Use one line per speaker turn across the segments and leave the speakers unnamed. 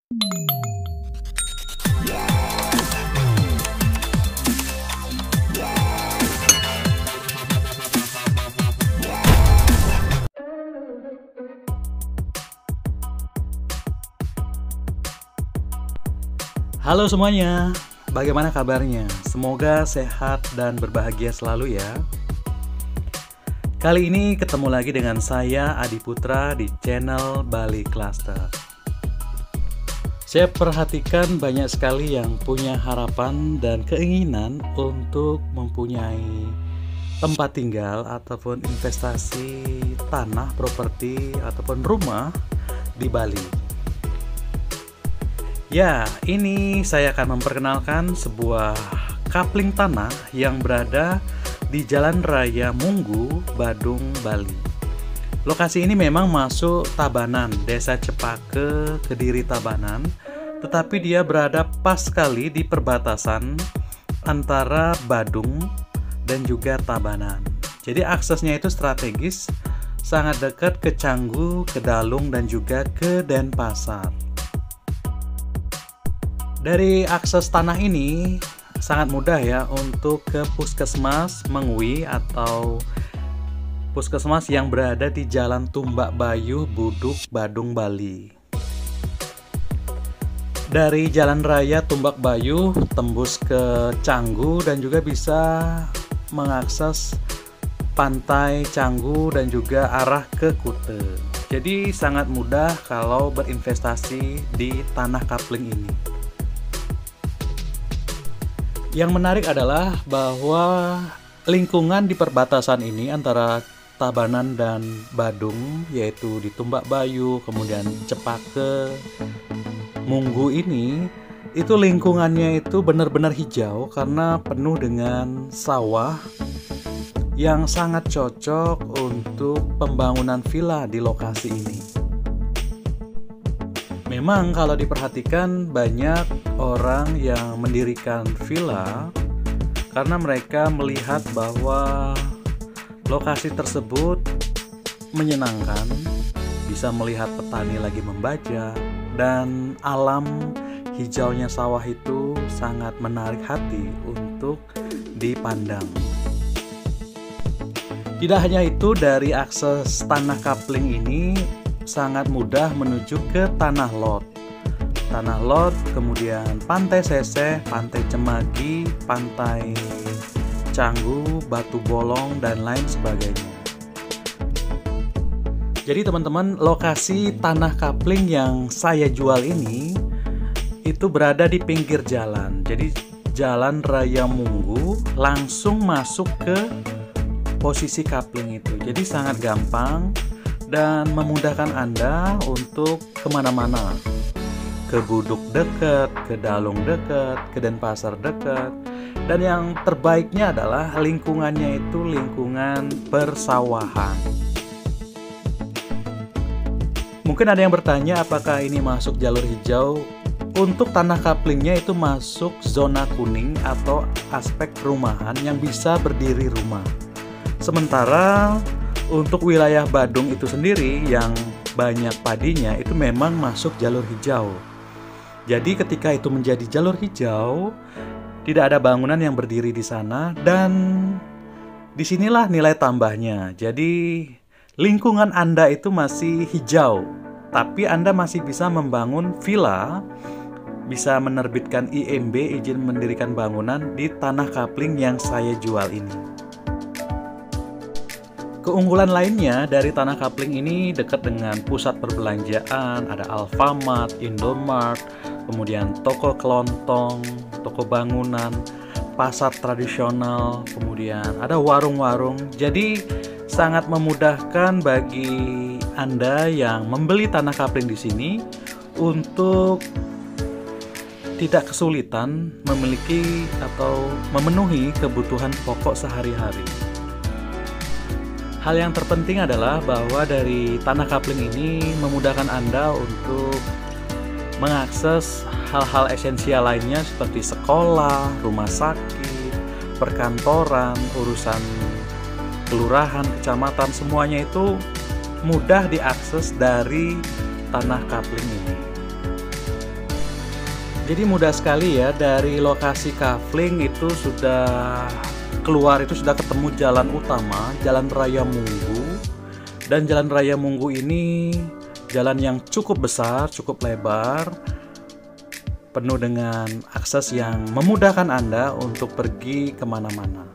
Halo semuanya, bagaimana kabarnya? Semoga sehat dan berbahagia selalu ya. Kali ini ketemu lagi dengan saya Adi Putra di channel Bali Cluster. Saya perhatikan banyak sekali yang punya harapan dan keinginan untuk mempunyai tempat tinggal ataupun investasi tanah, properti ataupun rumah di Bali. Ya, ini saya akan memperkenalkan sebuah kapling tanah yang berada di Jalan Raya Munggu, Badung, Bali. Lokasi ini memang masuk Tabanan, Desa Cepake, Kediri Tabanan, tetapi dia berada pas sekali di perbatasan antara Badung dan juga Tabanan. Jadi aksesnya itu strategis, sangat dekat ke Canggu, ke Dalung, dan juga ke Denpasar. Dari akses tanah ini sangat mudah ya untuk ke Puskesmas Mengwi atau Puskesmas yang berada di Jalan Tumbak Bayuh, Buduk, Badung, Bali. Dari Jalan Raya Tumbak Bayuh tembus ke Canggu dan juga bisa mengakses Pantai Canggu dan juga arah ke Kute. Jadi sangat mudah kalau berinvestasi di tanah kapling ini. Yang menarik adalah bahwa lingkungan di perbatasan ini antara Tabanan dan Badung, yaitu di Tumbak Bayuh, kemudian Cepake, Munggu ini, itu lingkungannya itu benar-benar hijau karena penuh dengan sawah yang sangat cocok untuk pembangunan villa di lokasi ini. Memang kalau diperhatikan banyak orang yang mendirikan villa karena mereka melihat bahwa lokasi tersebut menyenangkan, bisa melihat petani lagi membajak, dan alam hijaunya sawah itu sangat menarik hati untuk dipandang. Tidak hanya itu, dari akses tanah kapling ini sangat mudah menuju ke Tanah Lot. Tanah Lot, kemudian Pantai Seseh, Pantai Cemagi, Pantai Canggu, Batu Bolong, dan lain sebagainya. Jadi teman-teman, lokasi tanah kapling yang saya jual ini itu berada di pinggir jalan. Jadi Jalan Raya Munggu langsung masuk ke posisi kapling itu. Jadi sangat gampang dan memudahkan Anda untuk kemana-mana. Ke Buduk dekat, ke Dalung dekat, ke Denpasar dekat. Dan yang terbaiknya adalah lingkungannya itu lingkungan persawahan. Mungkin ada yang bertanya apakah ini masuk jalur hijau. Untuk tanah kaplingnya itu masuk zona kuning atau aspek perumahan yang bisa berdiri rumah. Sementara untuk wilayah Badung itu sendiri yang banyak padinya itu memang masuk jalur hijau. Jadi ketika itu menjadi jalur hijau, tidak ada bangunan yang berdiri di sana dan disinilah nilai tambahnya. Jadi lingkungan Anda itu masih hijau, tapi Anda masih bisa membangun villa, bisa menerbitkan IMB, izin mendirikan bangunan di tanah kapling yang saya jual ini. Keunggulan lainnya dari tanah kapling ini dekat dengan pusat perbelanjaan, ada Alfamart, Indomart, kemudian toko kelontong, toko bangunan, pasar tradisional, kemudian ada warung-warung. Jadi sangat memudahkan bagi Anda yang membeli tanah kapling di sini untuk tidak kesulitan memiliki atau memenuhi kebutuhan pokok sehari-hari. Hal yang terpenting adalah bahwa dari tanah kapling ini memudahkan Anda untuk mengakses hal-hal esensial lainnya seperti sekolah, rumah sakit, perkantoran, urusan kelurahan, kecamatan, semuanya itu mudah diakses dari tanah kapling ini. Jadi mudah sekali ya, dari lokasi kafling itu sudah keluar, itu sudah ketemu jalan utama, Jalan Raya Munggu. Dan Jalan Raya Munggu ini jalan yang cukup besar, cukup lebar, penuh dengan akses yang memudahkan Anda untuk pergi kemana-mana.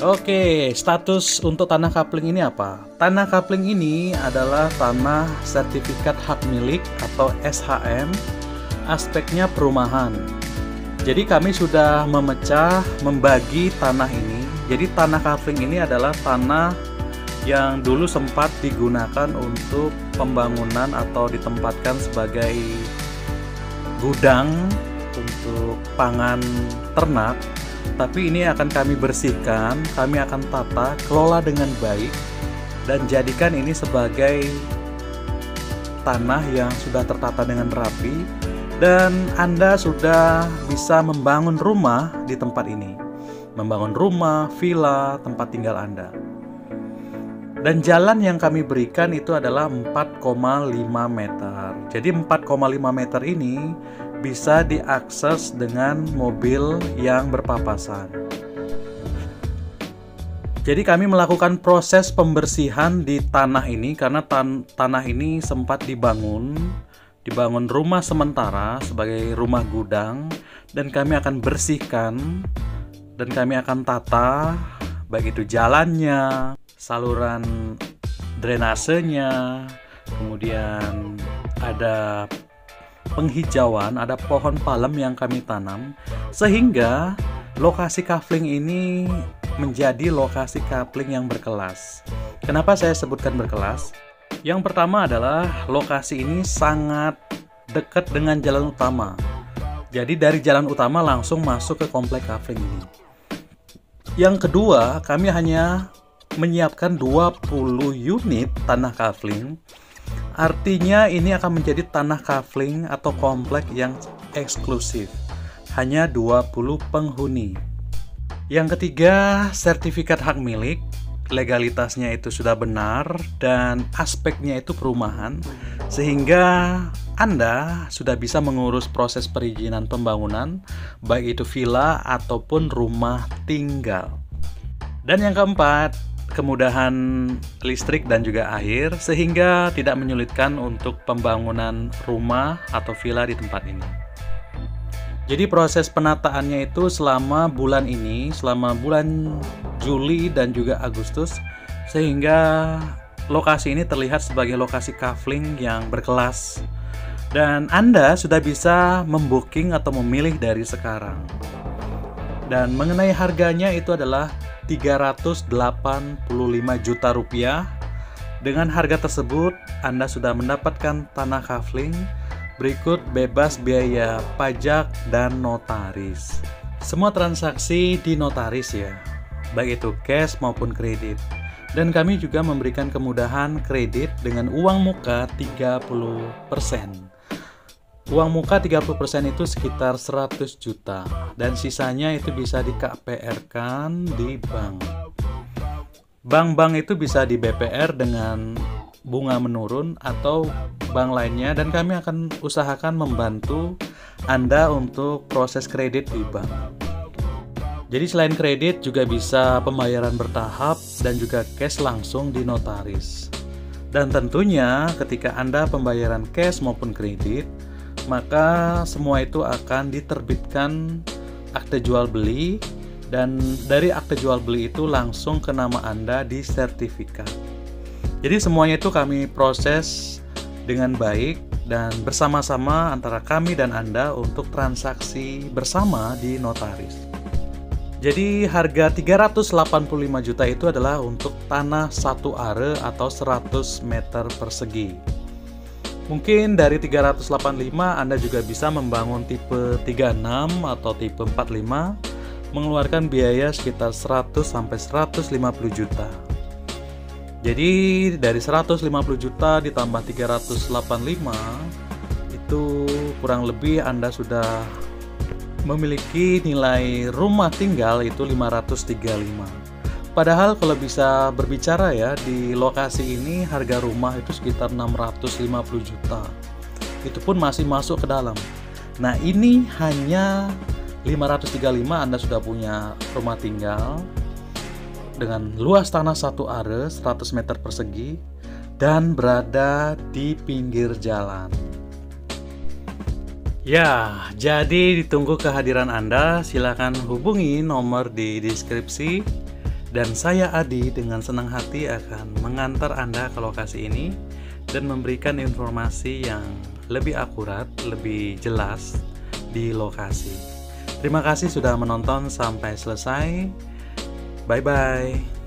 Oke, status untuk tanah kapling ini apa? Tanah kapling ini adalah tanah sertifikat hak milik atau SHM, aspeknya perumahan. Jadi kami sudah membagi tanah ini. Jadi tanah kapling ini adalah tanah yang dulu sempat digunakan untuk pembangunan atau ditempatkan sebagai gudang untuk pangan ternak. Tapi ini akan kami bersihkan, kami akan tata, kelola dengan baik, dan jadikan ini sebagai tanah yang sudah tertata dengan rapi, dan Anda sudah bisa membangun rumah di tempat ini. Membangun rumah, villa, tempat tinggal Anda. Dan jalan yang kami berikan itu adalah 4,5 meter. Jadi 4,5 meter ini bisa diakses dengan mobil yang berpapasan. Jadi kami melakukan proses pembersihan di tanah ini karena tanah ini sempat dibangun rumah sementara sebagai rumah gudang, dan kami akan bersihkan dan kami akan tata baik itu jalannya, saluran drainasenya, kemudian ada penghijauan, ada pohon palem yang kami tanam, sehingga lokasi kafling ini menjadi lokasi kafling yang berkelas. Kenapa saya sebutkan berkelas? Yang pertama adalah lokasi ini sangat dekat dengan jalan utama. Jadi dari jalan utama langsung masuk ke komplek kafling ini. Yang kedua, kami hanya menyiapkan 20 unit tanah kafling. Artinya ini akan menjadi tanah kafling atau komplek yang eksklusif. Hanya 20 penghuni. Yang ketiga, sertifikat hak milik. Legalitasnya itu sudah benar dan aspeknya itu perumahan. Sehingga Anda sudah bisa mengurus proses perizinan pembangunan, baik itu villa ataupun rumah tinggal. Dan yang keempat, kemudahan listrik dan juga air, sehingga tidak menyulitkan untuk pembangunan rumah atau villa di tempat ini. Jadi proses penataannya itu selama bulan ini, selama bulan Juli dan juga Agustus, sehingga lokasi ini terlihat sebagai lokasi kafling yang berkelas. Dan Anda sudah bisa membooking atau memilih dari sekarang. Dan mengenai harganya itu adalah 385 juta rupiah. Dengan harga tersebut, Anda sudah mendapatkan tanah kafling, berikut bebas biaya pajak dan notaris. Semua transaksi di notaris ya, baik itu cash maupun kredit. Dan kami juga memberikan kemudahan kredit dengan uang muka 30%. Uang muka 30% itu sekitar 100 juta dan sisanya itu bisa di KPR-kan di bank. Bank-bank itu bisa di BPR dengan bunga menurun atau bank lainnya, dan kami akan usahakan membantu Anda untuk proses kredit di bank. Jadi selain kredit juga bisa pembayaran bertahap dan juga cash langsung di notaris. Dan tentunya ketika Anda pembayaran cash maupun kredit, maka semua itu akan diterbitkan akte jual beli, dan dari akte jual beli itu langsung ke nama Anda di sertifikat. Jadi semuanya itu kami proses dengan baik dan bersama-sama antara kami dan Anda untuk transaksi bersama di notaris. Jadi harga 385 juta itu adalah untuk tanah 1 are atau 100 meter persegi. Mungkin dari 385 Anda juga bisa membangun tipe 36 atau tipe 45, mengeluarkan biaya sekitar 100 sampai 150 juta. Jadi dari 150 juta ditambah 385 itu kurang lebih Anda sudah memiliki nilai rumah tinggal itu 535. Padahal kalau bisa berbicara ya, di lokasi ini harga rumah itu sekitar 650 juta. itu pun masih masuk ke dalam. Nah, ini hanya 535 Anda sudah punya rumah tinggal dengan luas tanah 1 are 100 meter persegi dan berada di pinggir jalan. Ya, jadi ditunggu kehadiran Anda. Silakan hubungi nomor di deskripsi. Dan saya Adi dengan senang hati akan mengantar Anda ke lokasi ini dan memberikan informasi yang lebih akurat, lebih jelas di lokasi. Terima kasih sudah menonton sampai selesai. Bye-bye.